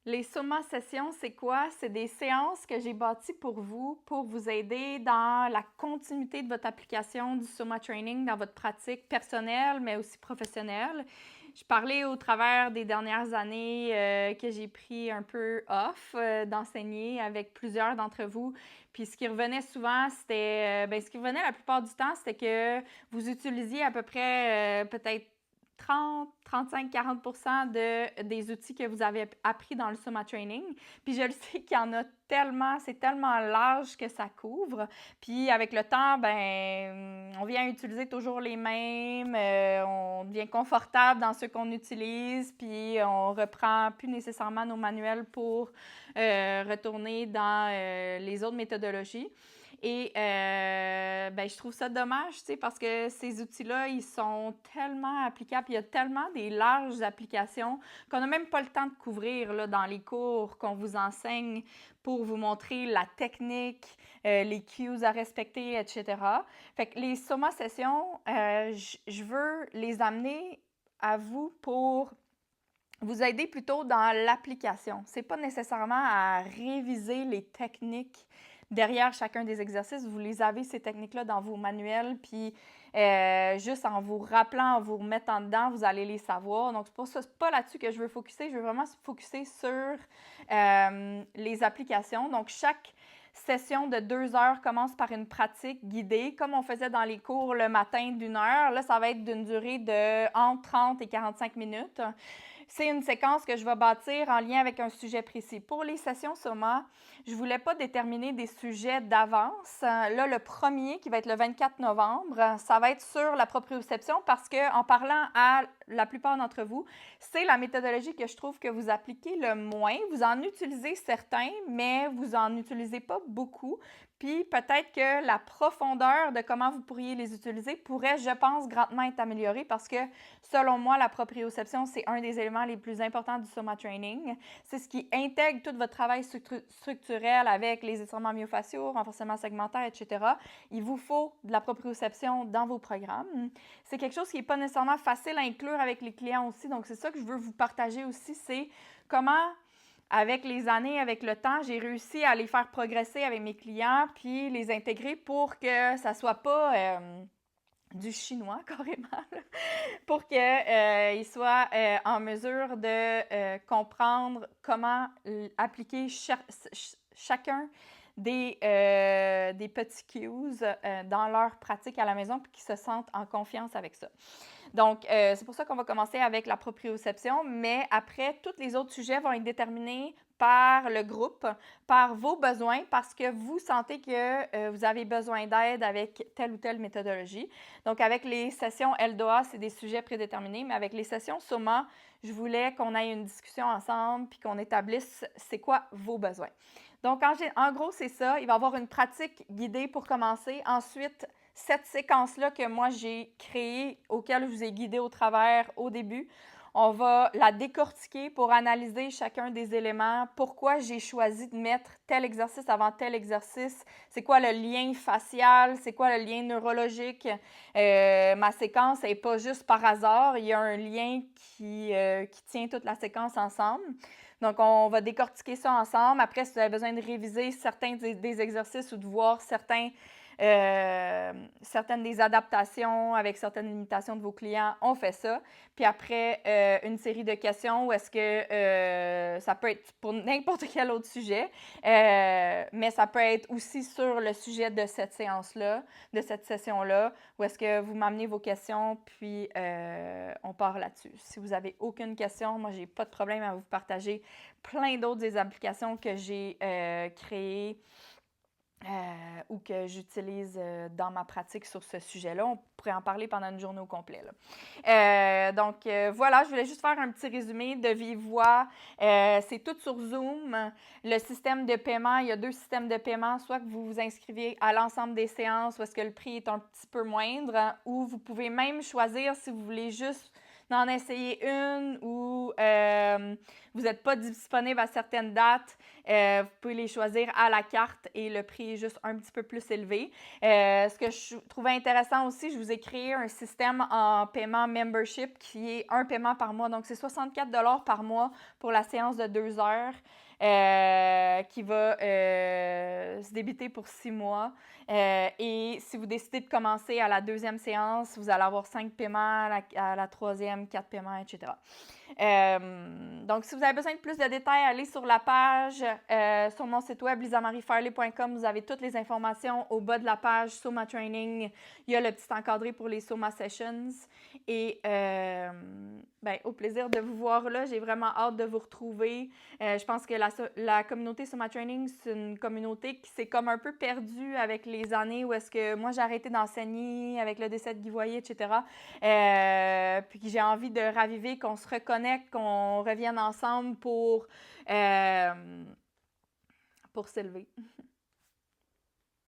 Les Soma sessions, c'est quoi? C'est des séances que j'ai bâties pour vous aider dans la continuité de votre application du Soma Training, dans votre pratique personnelle, mais aussi professionnelle. Je parlais au travers des dernières années que j'ai pris un peu off d'enseigner avec plusieurs d'entre vous. Puis ce qui revenait souvent, c'était, ce qui revenait la plupart du temps, c'était que vous utilisiez à peu près peut-être 30, 35, 40 des outils que vous avez appris dans le Soma Training. Puis je le sais qu'il y en a tellement, c'est tellement large que ça couvre. Puis avec le temps, on vient utiliser toujours les mêmes, on devient confortable dans ce qu'on utilise, puis on reprend plus nécessairement nos manuels pour retourner dans les autres méthodologies. Et je trouve ça dommage, tu sais, parce que ces outils-là, ils sont tellement applicables, il y a tellement des larges applications qu'on n'a même pas le temps de couvrir là, dans les cours qu'on vous enseigne pour vous montrer la technique, les cues à respecter, etc. Fait que les Soma sessions, je veux les amener à vous pour vous aider plutôt dans l'application. C'est pas nécessairement à réviser les techniques derrière chacun des exercices. Vous les avez, ces techniques-là, dans vos manuels, puis juste en vous rappelant, en vous remettant dedans, vous allez les savoir. Donc, c'est pas là-dessus que je veux focuser. Je veux vraiment focuser sur les applications. Donc, chaque session de 2 heures commence par une pratique guidée, comme on faisait dans les cours le matin d'1 heure. Là, ça va être d'une durée de entre 30 et 45 minutes. C'est une séquence que je vais bâtir en lien avec un sujet précis. Pour les sessions Soma, je ne voulais pas déterminer des sujets d'avance. Là, le premier, qui va être le 24 novembre, ça va être sur la proprioception parce qu'en parlant à la plupart d'entre vous, c'est la méthodologie que je trouve que vous appliquez le moins. Vous en utilisez certains, mais vous n'en utilisez pas beaucoup. Puis peut-être que la profondeur de comment vous pourriez les utiliser pourrait, je pense, grandement être améliorée parce que, selon moi, la proprioception, c'est un des éléments les plus importants du Soma Training. C'est ce qui intègre tout votre travail structurel avec les étirements myofasciaux, renforcement segmentaire, etc. Il vous faut de la proprioception dans vos programmes. C'est quelque chose qui n'est pas nécessairement facile à inclure avec les clients aussi, donc c'est ça que je veux vous partager aussi, c'est comment avec les années, avec le temps, j'ai réussi à les faire progresser avec mes clients puis les intégrer pour que ça ne soit pas du chinois carrément, pour qu'ils soient en mesure de comprendre comment appliquer chacun des petits cues dans leur pratique à la maison pour qu'ils se sentent en confiance avec ça. Donc, c'est pour ça qu'on va commencer avec la proprioception, mais après, tous les autres sujets vont être déterminés par le groupe, par vos besoins, parce que vous sentez que vous avez besoin d'aide avec telle ou telle méthodologie. Donc, avec les sessions LDOA, c'est des sujets prédéterminés, mais avec les sessions Soma, je voulais qu'on ait une discussion ensemble puis qu'on établisse c'est quoi vos besoins. Donc, en gros, c'est ça. Il va y avoir une pratique guidée pour commencer. Ensuite, cette séquence-là que moi j'ai créée, auquel je vous ai guidé au travers au début, on va la décortiquer pour analyser chacun des éléments. Pourquoi j'ai choisi de mettre tel exercice avant tel exercice? C'est quoi le lien facial? C'est quoi le lien neurologique? Ma séquence n'est pas juste par hasard. Il y a un lien qui tient toute la séquence ensemble. Donc, on va décortiquer ça ensemble. Après, si vous avez besoin de réviser certains des exercices ou de voir certaines des adaptations avec certaines limitations de vos clients, on fait ça. Puis après, une série de questions où est-ce que ça peut être pour n'importe quel autre sujet, mais ça peut être aussi sur le sujet de cette séance-là, de cette session-là, où est-ce que vous m'amenez vos questions, puis on part là-dessus. Si vous n'avez aucune question, moi, j'ai pas de problème à vous partager plein d'autres des applications que j'ai créées ou que j'utilise dans ma pratique sur ce sujet-là. On pourrait en parler pendant une journée au complet. Voilà, je voulais juste faire un petit résumé de vive voix. C'est tout sur Zoom. Le système de paiement, il y a 2 systèmes de paiement, soit que vous vous inscrivez à l'ensemble des séances où est-ce que le prix est un petit peu moindre, ou vous pouvez même choisir si vous voulez juste d'en essayer une ou vous n'êtes pas disponible à certaines dates, vous pouvez les choisir à la carte et le prix est juste un petit peu plus élevé. Ce que je trouvais intéressant aussi, je vous ai créé un système en paiement membership qui est un paiement par mois. Donc, c'est 64 $ par mois pour la séance de 2 heures. Qui va se débiter pour 6 mois. Et si vous décidez de commencer à la deuxième séance, vous allez avoir 5 paiements, à la troisième, 4 paiements, etc. Donc, si vous avez besoin de plus de détails, allez sur la page, sur mon site web lisamarifarley.com. Vous avez toutes les informations au bas de la page Soma Training. Il y a le petit encadré pour les Soma Sessions. Et au plaisir de vous voir là. J'ai vraiment hâte de vous retrouver. Je pense que la communauté Soma Training, c'est une communauté qui s'est comme un peu perdue avec les années où est-ce que moi j'ai arrêté d'enseigner avec le décès de Guy Voyer, etc. Puis que j'ai envie de raviver, qu'on se reconnecte, qu'on revienne ensemble pour s'élever.